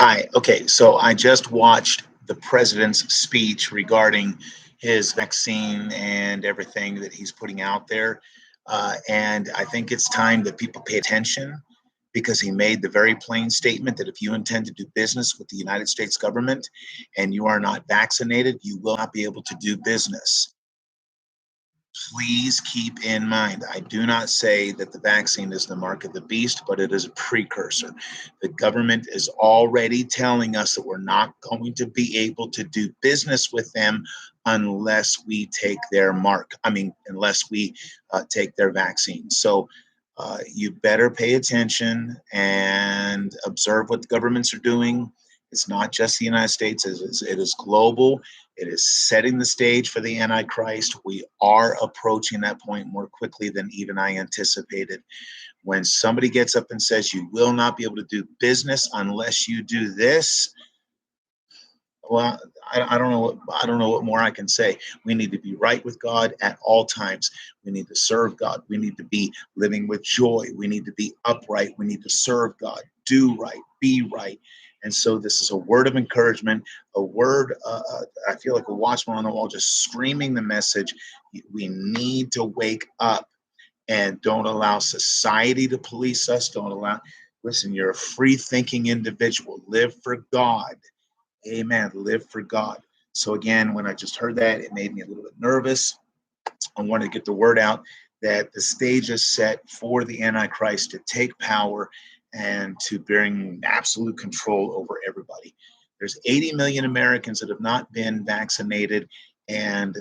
Hi. Okay, so I just watched the president's speech regarding his vaccine and everything that he's putting out there. And I think it's time that people pay attention because he made the very plain statement that if you intend to do business with the United States government and you are not vaccinated, you will not be able to do business. Please keep in mind, I do not say that the vaccine is the mark of the beast, but it is a precursor. The government is already telling us that we're not going to be able to do business with them unless we take their mark. Unless we take their vaccine. So you better pay attention and observe what the governments are doing. It's not just the United States, it is global. It is setting the stage for the Antichrist. We are approaching that point more quickly than even I anticipated. When somebody gets up and says, you will not be able to do business unless you do this, well, I don't know what more I can say. We need to be right with God at all times. We need to serve God. We need to be living with joy. We need to be upright. We need to serve God, do right, be right. And so this is a word of encouragement, a word, I feel like a watchman on the wall, just screaming the message. We need to wake up and don't allow society to police us. Listen, you're a free thinking individual. Live for God. Amen. Live for God. So again, when I just heard that, it made me a little bit nervous. I wanted to get the word out that the stage is set for the Antichrist to take power and to bring absolute control over everybody. There's 80 million Americans that have not been vaccinated, and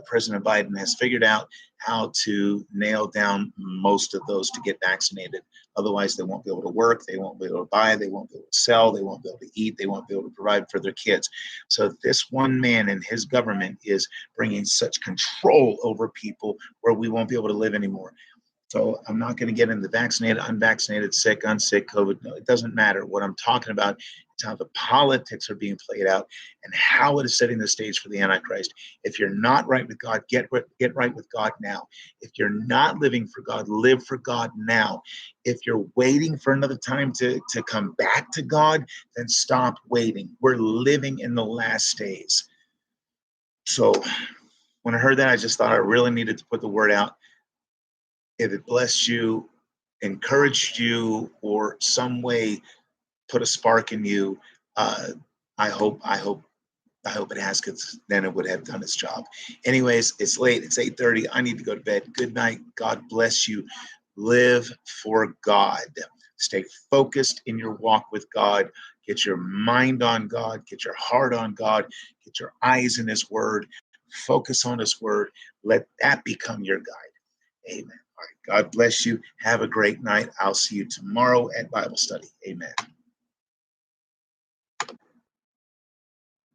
President Biden has figured out how to nail down most of those to get vaccinated. Otherwise, they won't be able to work, they won't be able to buy, they won't be able to sell, they won't be able to eat, they won't be able to provide for their kids. So this one man and his government is bringing such control over people where we won't be able to live anymore. So I'm not going to get into vaccinated, unvaccinated, sick, unsick, COVID. No, it doesn't matter. What I'm talking about is how the politics are being played out and how it is setting the stage for the Antichrist. If you're not right with God, get right with God now. If you're not living for God, live for God now. If you're waiting for another time to come back to God, then stop waiting. We're living in the last days. So when I heard that, I just thought I really needed to put the word out. If it blessed you, encouraged you, or some way put a spark in you, uh, I hope it has, because then it would have done its job. Anyways, it's late. It's 8:30. I need to go to bed. Good night. God bless you. Live for God. Stay focused in your walk with God. Get your mind on God. Get your heart on God. Get your eyes in His Word. Focus on His Word. Let that become your guide. Amen. All right. God bless you. Have a great night. I'll see you tomorrow at Bible study. Amen.